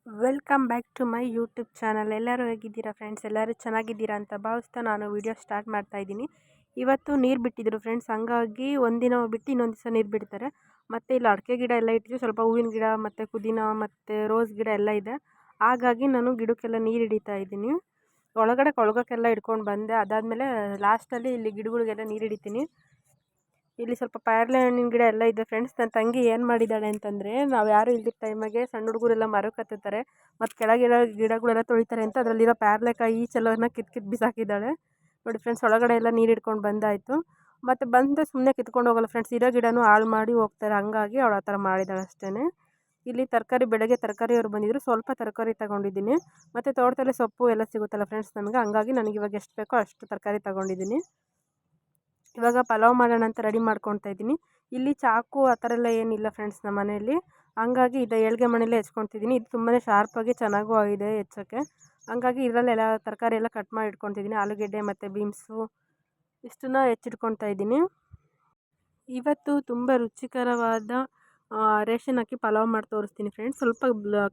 Welcome back to my YouTube channel. ಎಲ್ಲರೂ ಹೇಗಿದ್ದೀರಾ friends? ಎಲ್ಲರೂ ಚೆನ್ನಾಗಿದ್ದೀರಾ ಅಂತ ಭಾವಿಸ್ತಾ ನಾನು ವಿಡಿಯೋ ಸ್ಟಾರ್ಟ್ ಮಾಡ್ತಾ ಇದ್ದೀನಿ. ಇವತ್ತು ನೀರು ಬಿಟ್ಟಿದ್ರು ಫ್ರೆಂಡ್ಸ್, ಹಂಗಾಗಿ ಒಂದಿನ ಬಿಟ್ಟು ಇನ್ನೊಂದು ದಿವಸ ನೀರು ಬಿಡ್ತಾರೆ. ಮತ್ತು ಇಲ್ಲಿ ಅಡಿಕೆ ಗಿಡ ಎಲ್ಲ ಇಟ್ಟಿದ್ದು, ಸ್ವಲ್ಪ ಹೂವಿನ ಗಿಡ ಮತ್ತು ಪುದೀನ ಮತ್ತು ರೋಸ್ ಗಿಡ ಎಲ್ಲ ಇದೆ. ಹಾಗಾಗಿ ನಾನು ಗಿಡಕ್ಕೆಲ್ಲ ನೀರು ಹಿಡಿತಾ ಇದ್ದೀನಿ. ಒಳಗಡೆ ಕೊಳಗಕ್ಕೆಲ್ಲ ಇಟ್ಕೊಂಡು ಬಂದೆ. ಅದಾದಮೇಲೆ ಲಾಸ್ಟಲ್ಲಿ ಇಲ್ಲಿ ಗಿಡಗಳಿಗೆಲ್ಲ ನೀರು ಹಿಡಿತೀನಿ. ಇಲ್ಲಿ ಸ್ವಲ್ಪ ಪೇರಳೆ ಹಣ್ಣಿನ ಗಿಡ ಎಲ್ಲ ಇದೆ ಫ್ರೆಂಡ್ಸ್. ನನ್ನ ತಂಗಿ ಏನು ಮಾಡಿದ್ದಾಳೆ ಅಂತಂದರೆ, ನಾವು ಯಾರು ಇಲ್ದಿದ್ದ ಟೈಮಾಗೆ ಸಣ್ಣ ಹುಡುಗರೆಲ್ಲ ಮರಕ್ಕೆ ಹತ್ತುತ್ತಾರೆ ಮತ್ತು ಕೆಳಗಿರೋ ಗಿಡಗಳೆಲ್ಲ ತೊಳಿತಾರೆ ಅಂತ ಅದರಲ್ಲಿರೋ ಪೇರಳೆಕಾಯಿ ಈಚೆಲ್ಲವನ್ನ ಕಿತ್ತು ಬಿಸಾಕಿದ್ದಾಳೆ ನೋಡಿ ಫ್ರೆಂಡ್ಸ್. ಒಳಗಡೆ ಎಲ್ಲ ನೀರು ಹಿಡ್ಕೊಂಡು ಬಂದಾಯಿತು. ಮತ್ತು ಬಂದು ಸುಮ್ಮನೆ ಕಿತ್ಕೊಂಡು ಹೋಗಲ್ಲ ಫ್ರೆಂಡ್ಸ್, ಇರೋ ಗಿಡನೂ ಹಾಳು ಮಾಡಿ ಹೋಗ್ತಾರೆ. ಹಂಗಾಗಿ ಅವಳು ಆ ಥರ ಮಾಡಿದ್ದಾಳೆ ಅಷ್ಟೇ. ಇಲ್ಲಿ ತರಕಾರಿ, ಬೆಳಗ್ಗೆ ತರಕಾರಿಯವರು ಬಂದಿದ್ದರು, ಸ್ವಲ್ಪ ತರಕಾರಿ ತೊಗೊಂಡಿದ್ದೀನಿ. ಮತ್ತು ತೋಟದಲ್ಲಿ ಸೊಪ್ಪು ಎಲ್ಲ ಸಿಗುತ್ತಲ್ಲ ಫ್ರೆಂಡ್ಸ್ ನಮಗೆ, ಹಂಗಾಗಿ ನನಗೆ ಇವಾಗ ಎಷ್ಟು ಬೇಕೋ ಅಷ್ಟು ತರಕಾರಿ ತೊಗೊಂಡಿದ್ದೀನಿ. ಇವಾಗ ಪಲಾವ್ ಮಾಡೋಣ ಅಂತ ರೆಡಿ ಮಾಡ್ಕೊತಾ ಇದ್ದೀನಿ. ಇಲ್ಲಿ ಚಾಕು ಆ ಥರ ಎಲ್ಲ ಏನಿಲ್ಲ ಫ್ರೆಂಡ್ಸ್ ನಮ್ಮ ಮನೆಯಲ್ಲಿ, ಹಂಗಾಗಿ ಇದು ಏಳ್ಗೆ ಮನೇಲೇ ಹೆಚ್ಕೊತಿದ್ದೀನಿ. ಇದು ತುಂಬಾ ಶಾರ್ಪಾಗಿ ಚೆನ್ನಾಗೂ ಆಗಿದೆ ಹೆಚ್ಚೋಕ್ಕೆ. ಹಂಗಾಗಿ ಇದರಲ್ಲೆಲ್ಲ ತರಕಾರಿ ಎಲ್ಲ ಕಟ್ ಮಾಡಿ ಇಟ್ಕೊತಿದ್ದೀನಿ. ಆಲೂಗೆಡ್ಡೆ ಮತ್ತು ಬೀನ್ಸು ಇಷ್ಟನ್ನು ಹೆಚ್ಚಿಟ್ಕೊತಾ ಇದ್ದೀನಿ. ಇವತ್ತು ತುಂಬ ರುಚಿಕರವಾದ ರೇಷನ್ ಅಕ್ಕಿ ಪಲಾವ್ ಮಾಡಿ ತೋರಿಸ್ತೀನಿ ಫ್ರೆಂಡ್ಸ್. ಸ್ವಲ್ಪ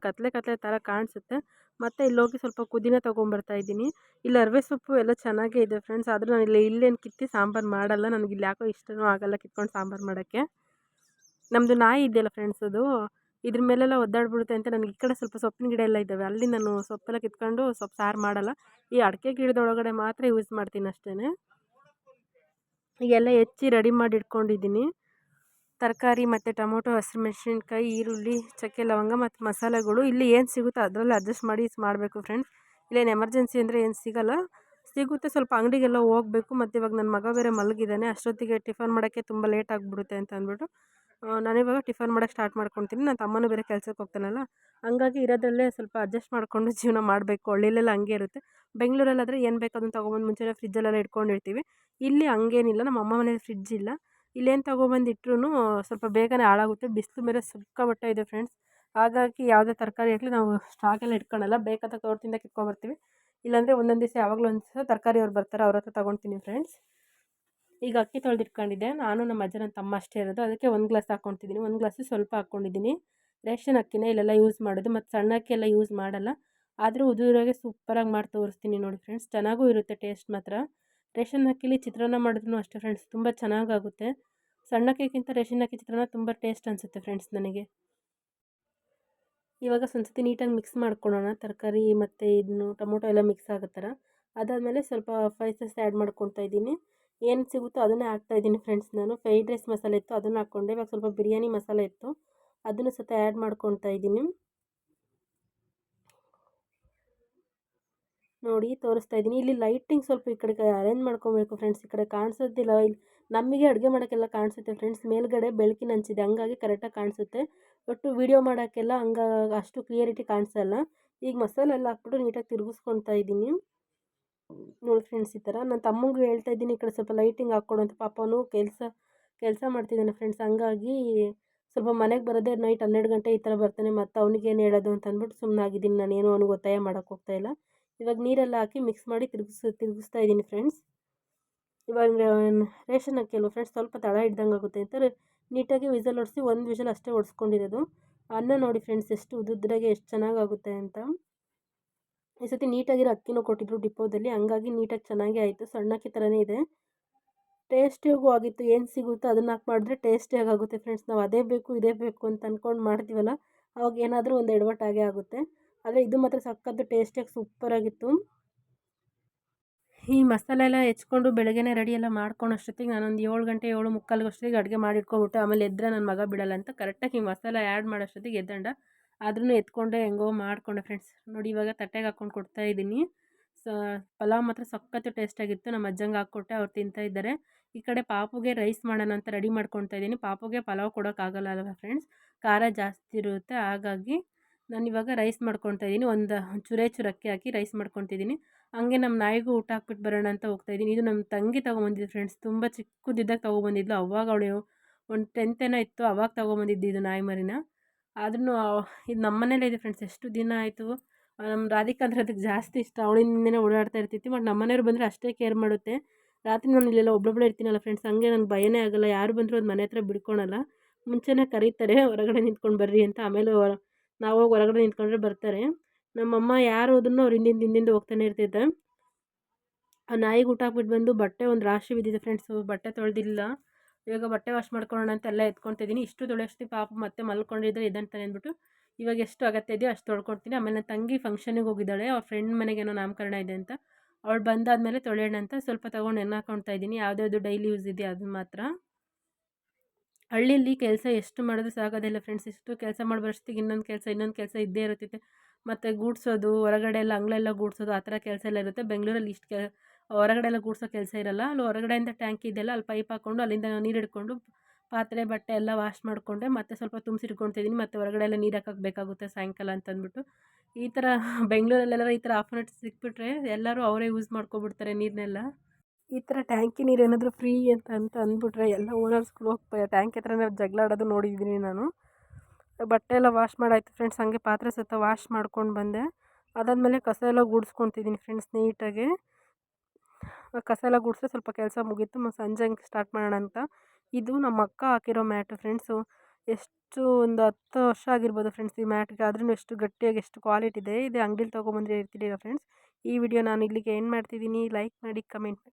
ಕತ್ಲೆ ಥರ ಕಾಣಿಸುತ್ತೆ. ಮತ್ತು ಇಲ್ಲೋಗಿ ಸ್ವಲ್ಪ ಪುದೀನ ತೊಗೊಂಬರ್ತಾ ಇದ್ದೀನಿ. ಇಲ್ಲಿ ಅರಿವೆ ಸೊಪ್ಪು ಎಲ್ಲ ಚೆನ್ನಾಗೇ ಇದೆ ಫ್ರೆಂಡ್ಸ್, ಆದರೂ ನಾನು ಇಲ್ಲೇನು ಕಿತ್ತಿ ಸಾಂಬಾರು ಮಾಡಲ್ಲ. ನನಗೆ ಇಲ್ಲಿ ಯಾಕೋ ಇಷ್ಟನೂ ಆಗಲ್ಲ ಕಿತ್ಕೊಂಡು ಸಾಂಬಾರು ಮಾಡೋಕ್ಕೆ. ನಮ್ಮದು ನಾಯಿ ಇದೆಯಲ್ಲ ಫ್ರೆಂಡ್ಸ್, ಅದು ಇದ್ರ ಮೇಲೆಲ್ಲ ಒದ್ದಾಡ್ಬಿಡುತ್ತೆ ಅಂತ ನನಗೆ ಈ ಕಡೆ ಸ್ವಲ್ಪ ಸೊಪ್ಪಿನ ಗಿಡ ಎಲ್ಲ ಇದ್ದಾವೆ, ಅಲ್ಲಿ ನಾನು ಸೊಪ್ಪೆಲ್ಲ ಕಿತ್ಕೊಂಡು ಸೊಪ್ಪು ಸಾರು ಮಾಡಲ್ಲ. ಈ ಅಡಿಕೆ ಗಿಡದೊಳಗಡೆ ಮಾತ್ರ ಯೂಸ್ ಮಾಡ್ತೀನಿ ಅಷ್ಟೇ. ಈಗೆಲ್ಲ ಹೆಚ್ಚಿ ರೆಡಿ ಮಾಡಿ ಇಟ್ಕೊಂಡಿದ್ದೀನಿ. ತರಕಾರಿ ಮತ್ತು ಟೊಮೊಟೊ, ಹಸಿಮೆಣ್ಸಿನ್ಕಾಯಿ, ಈರುಳ್ಳಿ, ಚಕ್ಕೆ ಲವಂಗ ಮತ್ತು ಮಸಾಲೆಗಳು ಇಲ್ಲಿ ಏನು ಸಿಗುತ್ತೋ ಅದರಲ್ಲಿ ಅಡ್ಜಸ್ಟ್ ಮಾಡಿ ಮಾಡಬೇಕು ಫ್ರೆಂಡ್ಸ್. ಇಲ್ಲೇನು ಎಮರ್ಜೆನ್ಸಿ ಅಂದರೆ ಏನು ಸಿಗೋಲ್ಲ, ಸಿಗುತ್ತೆ. ಸ್ವಲ್ಪ ಅಂಗಡಿಗೆಲ್ಲ ಹೋಗಬೇಕು. ಮತ್ತು ಇವಾಗ ನನ್ನ ಮಗ ಬೇರೆ ಮಲಗಿದ್ದಾನೆ, ಅಷ್ಟೊತ್ತಿಗೆ ಟಿಫನ್ ಮಾಡೋಕ್ಕೆ ತುಂಬ ಲೇಟ್ ಆಗಿಬಿಡುತ್ತೆ ಅಂತ ಅಂದ್ಬಿಟ್ಟು ನಾನಿವಾಗ ಟಿಫನ್ ಮಾಡೋಕ್ಕೆ ಸ್ಟಾರ್ಟ್ ಮಾಡ್ಕೊತೀನಿ. ನನ್ನ ತಮ್ಮನೂ ಬೇರೆ ಕೆಲಸಕ್ಕೆ ಹೋಗ್ತಾನಲ್ಲ, ಹಂಗಾಗಿ ಇರೋದ್ರಲ್ಲೇ ಸ್ವಲ್ಪ ಅಡ್ಜಸ್ಟ್ ಮಾಡಿಕೊಂಡು ಜೀವನ ಮಾಡಬೇಕು. ಹಳ್ಳಿಲೆಲ್ಲ ಹಂಗೆ ಇರುತ್ತೆ. ಬೆಂಗಳೂರಲ್ಲಾದರೆ ಏನು ಬೇಕು ಅದನ್ನು ತೊಗೊಬಂದು ಮುಂಚೆನೇ ಫ್ರಿಜ್ಜಲ್ಲೆಲ್ಲ ಇಟ್ಕೊಂಡಿರ್ತೀವಿ. ಇಲ್ಲಿ ಹಂಗೇನಿಲ್ಲ, ನಮ್ಮ ಅಮ್ಮ ಮನೇಲಿ ಫ್ರಿಡ್ಜ್ ಇಲ್ಲ. ಇಲ್ಲೇನು ತೊಗೊಬಂದು ಇಟ್ಟರು ಸ್ವಲ್ಪ ಬೇಗನೆ ಹಾಳಾಗುತ್ತೆ. ಬಿಸಿಲು ಬೇರೆ ಸಿಕ್ಕಾಪಟ್ಟೆ ಇದೆ ಫ್ರೆಂಡ್ಸ್, ಹಾಗಾಗಿ ಯಾವುದೇ ತರಕಾರಿ ಆಗಲಿ ನಾವು ಸ್ಟಾಕೆಲ್ಲ ಇಟ್ಕೊಳ್ಳಲ್ಲ, ಬೇಕಾದಾಗ ತೋಟದಿಂದ ಕಿತ್ಕೊಬರ್ತೀವಿ. ಇಲ್ಲಾಂದರೆ ಒಂದೊಂದು ದಿವಸ ಯಾವಾಗಲೂ ಒಂದು ದಿವಸ ತರಕಾರಿಯವ್ರು ಬರ್ತಾರೆ, ಅವ್ರ ಹತ್ರ ತೊಗೊಳ್ತೀನಿ ಫ್ರೆಂಡ್ಸ್. ಈಗ ಅಕ್ಕಿ ತೊಳೆದಿಟ್ಕೊಂಡಿದ್ದೆ, ನಾನು ನಮ್ಮ ಅಜ್ಜ ನನ್ನ ತಮ್ಮ ಅಷ್ಟೇ ಇರೋದು, ಅದಕ್ಕೆ ಒಂದು ಗ್ಲಾಸ್ ಹಾಕ್ಕೊತಿದ್ದೀನಿ. ಒಂದು ಗ್ಲಾಸು ಸ್ವಲ್ಪ ಹಾಕ್ಕೊಂಡಿದ್ದೀನಿ. ರೇಷನ್ ಅಕ್ಕಿನೇ ಇಲ್ಲೆಲ್ಲ ಯೂಸ್ ಮಾಡೋದು, ಮತ್ತು ಸಣ್ಣ ಅಕ್ಕಿ ಎಲ್ಲ ಯೂಸ್ ಮಾಡಲ್ಲ. ಆದರೂ ಉದುರಾಗೆ ಸೂಪರಾಗಿ ಮಾಡಿ ತೋರಿಸ್ತೀನಿ ನೋಡಿ ಫ್ರೆಂಡ್ಸ್, ಚೆನ್ನಾಗೂ ಇರುತ್ತೆ ಟೇಸ್ಟ್ ಮಾತ್ರ. ರೇಷನ್ ಅಕ್ಕಿಲಿ ಚಿತ್ರಾನ್ನ ಮಾಡಿದ್ರೂ ಅಷ್ಟೇ ಫ್ರೆಂಡ್ಸ್, ತುಂಬ ಚೆನ್ನಾಗಾಗುತ್ತೆ. ಸಣ್ಣ ಅಕ್ಕಿಗಿಂತ ರೇಷನ್ ಅಕ್ಕಿ ಚಿತ್ರಾನ್ನ ತುಂಬ ಟೇಸ್ಟ್ ಅನಿಸುತ್ತೆ ಫ್ರೆಂಡ್ಸ್ ನನಗೆ. ಇವಾಗ ಒಂದ್ಸತಿ ನೀಟಾಗಿ ಮಿಕ್ಸ್ ಮಾಡ್ಕೊಳ್ಳೋಣ, ತರಕಾರಿ ಮತ್ತು ಇದನ್ನು ಟೊಮೊಟೊ ಎಲ್ಲ ಮಿಕ್ಸ್ ಆಗೋ ಥರ. ಅದಾದಮೇಲೆ ಸ್ವಲ್ಪ ಸ್ಪೈಸಸ್ ಆ್ಯಡ್ ಮಾಡ್ಕೊತಾ ಇದ್ದೀನಿ. ಏನು ಸಿಗುತ್ತೋ ಅದನ್ನೇ ಹಾಕ್ತಾಯಿದ್ದೀನಿ ಫ್ರೆಂಡ್ಸ್. ನಾನು ಫ್ರೈಡ್ ರೈಸ್ ಮಸಾಲೆ ಇತ್ತು ಅದನ್ನು ಹಾಕ್ಕೊಂಡೆ. ಇವಾಗ ಸ್ವಲ್ಪ ಬಿರಿಯಾನಿ ಮಸಾಲೆ ಇತ್ತು, ಅದನ್ನು ಸಹ ಆ್ಯಡ್ ಮಾಡ್ಕೊತಾ ಇದ್ದೀನಿ. ನೋಡಿ ತೋರಿಸ್ತಾ ಇದ್ದೀನಿ. ಇಲ್ಲಿ ಲೈಟಿಂಗ್ ಸ್ವಲ್ಪ ಈ ಕಡೆ ಅರೇಂಜ್ ಮಾಡ್ಕೊಬೇಕು ಫ್ರೆಂಡ್ಸ್, ಈ ಕಡೆ ಕಾಣಿಸೋದಿಲ್ಲ. ಇಲ್ಲಿ ನಮಗೆ ಅಡುಗೆ ಮಾಡೋಕ್ಕೆಲ್ಲ ಕಾಣಿಸುತ್ತೆ ಫ್ರೆಂಡ್ಸ್, ಮೇಲ್ಗಡೆ ಬೆಳಕಿನ ಹಂಚಿದೆ, ಹಂಗಾಗಿ ಕರೆಕ್ಟಾಗಿ ಕಾಣಿಸುತ್ತೆ. ಒಟ್ಟು ವೀಡಿಯೋ ಮಾಡೋಕ್ಕೆಲ್ಲ ಅಷ್ಟು ಕ್ಲಿಯರಿಟಿ ಕಾಣಿಸಲ್ಲ. ಈಗ ಮಸಾಲೆ ಎಲ್ಲ ಹಾಕ್ಬಿಟ್ಟು ನೀಟಾಗಿ ತಿರುಗಿಸ್ಕೊತಾ ಇದ್ದೀನಿ ನೋಡಿ ಫ್ರೆಂಡ್ಸ್. ಈ ಥರ ನನ್ನ ತಮ್ಮಂಗೂ ಹೇಳ್ತಾ ಇದ್ದೀನಿ, ಈ ಕಡೆ ಸ್ವಲ್ಪ ಲೈಟಿಂಗ್ ಹಾಕ್ಕೊಡು ಅಂತ. ಪಾಪ ಅವನು ಕೆಲಸ ಮಾಡ್ತಿದ್ದಾನೆ ಫ್ರೆಂಡ್ಸ್, ಹಂಗಾಗಿ ಸ್ವಲ್ಪ ಮನೆಗೆ ಬರೋದೇ ನೈಟ್ 12 ಗಂಟೆ ಈ ಥರ ಬರ್ತಾನೆ. ಮತ್ತು ಅವ್ನಿಗೇನು ಹೇಳೋದು ಅಂತ ಅಂದ್ಬಿಟ್ಟು ಸುಮ್ಮನಾಗಿದ್ದೀನಿ, ನಾನೇನು ಅವ್ನಿಗೆ ಒತ್ತಾಯ ಮಾಡೋಕ್ಕೆ ಹೋಗ್ತಾಯಿಲ್ಲ. ಇವಾಗ ನೀರೆಲ್ಲ ಹಾಕಿ ಮಿಕ್ಸ್ ಮಾಡಿ ತಿರುಗಿಸ್ತಾ ಇದ್ದೀನಿ ಫ್ರೆಂಡ್ಸ್. ಇವಾಗ ರೇಷನ್ ಅಕ್ಕಿ ಅಲ್ವ ಫ್ರೆಂಡ್ಸ್, ಸ್ವಲ್ಪ ತಳ ಹಿಡ್ದಂಗೆ ಆಗುತ್ತೆ ಅಂತ ನೀಟಾಗಿ ವಿಸಲ್ ಹೊಡಿಸಿ, ಒಂದು ವಿಸಲ್ ಅಷ್ಟೇ ಹೊಡ್ಸ್ಕೊಂಡಿರೋದು. ಅನ್ನ ನೋಡಿ ಫ್ರೆಂಡ್ಸ್ ಎಷ್ಟು ಉದುದ್ರಾಗೆ ಎಷ್ಟು ಚೆನ್ನಾಗಾಗುತ್ತೆ ಅಂತ. ಈ ಸತಿ ನೀಟಾಗಿರೋ ಅಕ್ಕಿನೂ ಕೊಟ್ಟಿದ್ರು ಡಿಪೋದಲ್ಲಿ, ಹಂಗಾಗಿ ನೀಟಾಗಿ ಚೆನ್ನಾಗೇ ಆಯಿತು. ಸಣ್ಣ ಅಕ್ಕಿ ಥರನೇ ಇದೆ, ಟೇಸ್ಟಿಯಾಗೂ ಆಗಿತ್ತು. ಏನು ಸಿಗುತ್ತೋ ಅದನ್ನು ಹಾಕಿ ಮಾಡಿದ್ರೆ ಟೇಸ್ಟಿಯಾಗಿ ಆಗುತ್ತೆ ಫ್ರೆಂಡ್ಸ್. ನಾವು ಅದೇ ಬೇಕು ಇದೇ ಬೇಕು ಅಂತ ಅಂದ್ಕೊಂಡು ಮಾಡ್ತೀವಲ್ಲ, ಅವಾಗ ಏನಾದರೂ ಒಂದು ಎಡವಟ್ಟಾಗೇ ಆಗುತ್ತೆ. ಆದರೆ ಇದು ಮಾತ್ರ ಸಖತ್ತು ಟೇಸ್ಟಿಯಾಗಿ ಸೂಪರಾಗಿತ್ತು. ಈ ಮಸಾಲೆ ಎಲ್ಲ ಹೆಚ್ಕೊಂಡು ಬೆಳಗ್ಗೆನೇ ರೆಡಿ ಎಲ್ಲ ಮಾಡ್ಕೊಂಡು ಅಷ್ಟೊತ್ತಿಗೆ ನಾನೊಂದು 7 ಗಂಟೆ 7:45 ಅಷ್ಟೊತ್ತಿಗೆ ಅಡುಗೆ ಮಾಡಿಟ್ಕೊಬಿಟ್ಟೆ. ಆಮೇಲೆ ಎದ್ದರೆ ನನ್ನ ಮಗ ಬಿಡಲ್ಲ ಅಂತ ಕರೆಕ್ಟಾಗಿ ಈ ಮಸಾಲೆ ಆ್ಯಡ್ ಮಾಡೋಷ್ಟೊತ್ತಿಗೆ ಎದ್ದಂಡ. ಆದ್ರೂ ಎತ್ಕೊಂಡೆ ಹೆಂಗೋ ಮಾಡಿಕೊಂಡೆ ಫ್ರೆಂಡ್ಸ್. ನೋಡಿ ಇವಾಗ ತಟ್ಟೆಗೆ ಹಾಕ್ಕೊಂಡು ಕೊಡ್ತಾಯಿದ್ದೀನಿ. ಪಲಾವ್ ಮಾತ್ರ ಸಖತ್ತು ಟೇಸ್ಟಾಗಿತ್ತು. ನಮ್ಮ ಅಜ್ಜಂಗೆ ಹಾಕ್ಕೊಟ್ಟೆ, ಅವ್ರು ತಿಂತಾಯಿದ್ದಾರೆ. ಈ ಕಡೆ ಪಾಪುಗೆ ರೈಸ್ ಮಾಡೋಣ ಅಂತ ರೆಡಿ ಮಾಡ್ಕೊತಾ ಇದ್ದೀನಿ. ಪಾಪುಗೆ ಪಲಾವ್ ಕೊಡೋಕ್ಕಾಗಲ್ಲ ಅಲ್ವ ಫ್ರೆಂಡ್ಸ್, ಖಾರ ಜಾಸ್ತಿ ಇರುತ್ತೆ. ಹಾಗಾಗಿ ನಾನಿವಾಗ ರೈಸ್ ಮಾಡ್ಕೊತಾ ಇದ್ದೀನಿ. ಒಂದು ಚೂರೇ ಅಕ್ಕಿ ಹಾಕಿ ರೈಸ್ ಮಾಡ್ಕೊತಿದ್ದೀನಿ. ಹಂಗೆ ನಮ್ಮ ನಾಯಿಗೂ ಊಟ ಹಾಕ್ಬಿಟ್ಟು ಬರೋಣ ಅಂತ ಹೋಗ್ತಾಯಿದ್ದೀನಿ. ಇದು ನಮ್ಮ ತಂಗಿ ತೊಗೊಂಬಂದಿದ್ದು ಫ್ರೆಂಡ್ಸ್, ತುಂಬ ಚಿಕ್ಕದಿದ್ದಾಗ ತೊಗೊಬಂದಿದ್ಲು. ಅವಾಗ ಅವಳು ಒಂದು 10th ಏನೋ ಇತ್ತು, ಅವಾಗ ತೊಗೊಬಂದಿದ್ದು ಇದು ನಾಯಿ ಮರಿನ. ಆದ್ರೂ ಇದು ನಮ್ಮ ಮನೇಲೇ ಇದೆ ಫ್ರೆಂಡ್ಸ್, ಎಷ್ಟು ದಿನ ಆಯಿತು. ನಮ್ಮ ರಾಧಿಕಾ ಅಂದರೆ ಅದಕ್ಕೆ ಜಾಸ್ತಿ ಇಷ್ಟ, ಅವಳಿಂದನೇ ಓಡಾಡ್ತಾ ಇರ್ತಿತ್ತು. ಬಟ್ ನಮ್ಮ ಮನೆಯವ್ರು ಬಂದರೆ ಅಷ್ಟೇ ಕೇರ್ ಮಾಡುತ್ತೆ. ರಾತ್ರಿ ನಾನು ಇಲ್ಲೆಲ್ಲ ಒಬ್ಬೊಬ್ಬಳೇ ಇರ್ತೀನಲ್ಲ ಫ್ರೆಂಡ್ಸ್, ಹಂಗೆ ನನಗೆ ಭಯನೇ ಆಗೋಲ್ಲ. ಯಾರು ಬಂದರೂ ಅದು ಮನೆ ಹತ್ರ ಬಿಡ್ಕೊಳಲ್ಲ. ಮುಂಚೆನೇ ಕರೀತಾರೆ ಹೊರಗಡೆ ನಿಂತ್ಕೊಂಡು ಬರ್ರಿ ಅಂತ. ಆಮೇಲೆ ನಾವು ಹೋಗಿ ಹೊರಗಡೆ ನಿಂತ್ಕೊಂಡ್ರೆ ಬರ್ತಾರೆ. ನಮ್ಮಮ್ಮ ಯಾರು ಹೋದ್ರೂ ಅವ್ರು ಹಿಂದಿಂದ ಹೋಗ್ತಾನೆ ಇರ್ತೈತೆ. ಆ ನಾಯಿಗೆ ಊಟ ಹಾಕ್ಬಿಟ್ಟು ಬಂದು ಬಟ್ಟೆ ಒಂದು ರಾಶಿ ಬಿದ್ದಿದೆ ಫ್ರೆಂಡ್ಸು. ಬಟ್ಟೆ ತೊಳೆದಿಲ್ಲ. ಇವಾಗ ಬಟ್ಟೆ ವಾಶ್ ಮಾಡ್ಕೊಳ್ಳೋಣ ಅಂತ ಎಲ್ಲ ಎತ್ಕೊತಿದ್ದೀನಿ. ಇಷ್ಟು ತೊಳೆಯೋಷ್ಟು ಪಾಪ ಮತ್ತೆ ಮಲ್ಕೊಂಡಿದ್ರೆ ಇದಂತಾನೆ ಅಂದ್ಬಿಟ್ಟು ಇವಾಗ ಎಷ್ಟು ಅಗತ್ಯ ಇದೆಯೋ ಅಷ್ಟು ತೊಳ್ಕೊಡ್ತೀನಿ. ಆಮೇಲೆ ನನ್ನ ತಂಗಿ ಫಂಕ್ಷನಿಗೆ ಹೋಗಿದ್ದಾಳೆ. ಅವ್ರ ಫ್ರೆಂಡ್ ಮನೆಗೇನೋ ನಾಮಕರಣ ಇದೆ ಅಂತ. ಅವಳು ಬಂದಾದಮೇಲೆ ತೊಳೆಯೋಣ ಅಂತ ಸ್ವಲ್ಪ ತೊಗೊಂಡು ನೆನೆ ಇದ್ದೀನಿ. ಯಾವುದ್ಯಾವುದು ಡೈಲಿ ಯೂಸ್ ಇದೆ ಅದನ್ನ ಮಾತ್ರ. ಹಳ್ಳಿಯಲ್ಲಿ ಕೆಲಸ ಎಷ್ಟು ಮಾಡಿದ್ರು ಸಾಗೋದಿಲ್ಲ ಫ್ರೆಂಡ್ಸ್. ಇಷ್ಟು ಕೆಲಸ ಮಾಡಬರೋಷ್ಟಿಗೆ ಇನ್ನೊಂದು ಕೆಲಸ ಇದ್ದೇ ಇರುತ್ತೈತೆ. ಮತ್ತು ಗೂಡ್ಸೋದು, ಹೊರಗಡೆ ಎಲ್ಲ ಅಂಗಳೆಲ್ಲ ಗೂಡ್ಸೋದು, ಆ ಥರ ಕೆಲಸ ಎಲ್ಲ ಇರುತ್ತೆ. ಬೆಂಗಳೂರಲ್ಲಿ ಇಷ್ಟು ಹೊರಗಡೆ ಎಲ್ಲ ಗೂಡ್ಸೋ ಕೆಲಸ ಇರಲ್ಲ. ಅಲ್ಲಿ ಹೊರಗಡೆಯಿಂದ ಟ್ಯಾಂಕಿ ಇದೆಯಲ್ಲ, ಅಲ್ಲಿ ಪೈಪ್ ಹಾಕ್ಕೊಂಡು ಅಲ್ಲಿಂದ ನೀರು ಹಿಡ್ಕೊಂಡು ಪಾತ್ರೆ ಬಟ್ಟೆ ಎಲ್ಲ ವಾಶ್ ಮಾಡಿಕೊಂಡೆ ಮತ್ತೆ ಸ್ವಲ್ಪ ತುಂಬಿಸಿಟ್ಕೊತಿದ್ದೀನಿ. ಮತ್ತು ಹೊರಗಡೆ ಎಲ್ಲ ನೀರು ಹಾಕಕ್ಕೆ ಬೇಕಾಗುತ್ತೆ ಸಾಯಂಕಾಲ ಅಂತಂದ್ಬಿಟ್ಟು. ಈ ಥರ ಬೆಂಗಳೂರಲ್ಲೆಲ್ಲ ಈ ಥರ ಆಫರ್ ಸಿಕ್ಬಿಟ್ರೆ ಎಲ್ಲರೂ ಅವರೇ ಯೂಸ್ ಮಾಡ್ಕೊಬಿಡ್ತಾರೆ ನೀರನ್ನೆಲ್ಲ. ಈ ಥರ ಟ್ಯಾಂಕಿ ನೀರು ಏನಾದರೂ ಫ್ರೀ ಅಂತ ಅಂದ್ಬಿಟ್ರೆ ಎಲ್ಲ ಓನರ್ಸ್ಗಳು ಹೋಗಿ ಟ್ಯಾಂಕಿ ಹತ್ರನೇ ಜಗಳ ಆಡೋದು ನೋಡಿದ್ದೀನಿ ನಾನು. ಬಟ್ಟೆ ಎಲ್ಲ ವಾಶ್ ಮಾಡಾಯ್ತು ಫ್ರೆಂಡ್ಸ್. ಹಂಗೆ ಪಾತ್ರೆ ಸತ ವಾಶ್ ಮಾಡ್ಕೊಂಡು ಬಂದೆ. ಅದಾದಮೇಲೆ ಕಸ ಎಲ್ಲ ಗುಡಿಸ್ಕೊತಿದ್ದೀನಿ ಫ್ರೆಂಡ್ಸ್ ನೀಟಾಗಿ. ಕಸ ಎಲ್ಲ ಗುಡಿಸಿದ್ರೆ ಸ್ವಲ್ಪ ಕೆಲಸ ಮುಗೀತು. ಸಂಜೆ ಹಂಗೆ ಸ್ಟಾರ್ಟ್ ಮಾಡೋಣ ಅಂತ. ಇದು ನಮ್ಮ ಅಕ್ಕ ಹಾಕಿರೋ ಮ್ಯಾಟು ಫ್ರೆಂಡ್ಸು. ಎಷ್ಟು ಒಂದು 10 ವರ್ಷ ಆಗಿರ್ಬೋದು ಫ್ರೆಂಡ್ಸ್ ಈ ಮ್ಯಾಟ್ಗೆ. ಆದ್ರೂ ಎಷ್ಟು ಗಟ್ಟಿಯಾಗಿ ಎಷ್ಟು ಕ್ವಾಲಿಟಿ ಇದೆ. ಇದು ಅಂಗಡಿಲಿ ತೊಗೊಂಬಂದ್ರೆ ಇರ್ತಿಲ್ಲ ಫ್ರೆಂಡ್ಸ್. ಈ ವಿಡಿಯೋ ನಾನು ಇಲ್ಲಿಗೆ ಎಂಡ್ ಮಾಡ್ತಿದ್ದೀನಿ. ಲೈಕ್ ಮಾಡಿ, ಕಮೆಂಟ್ ಮಾಡಿ.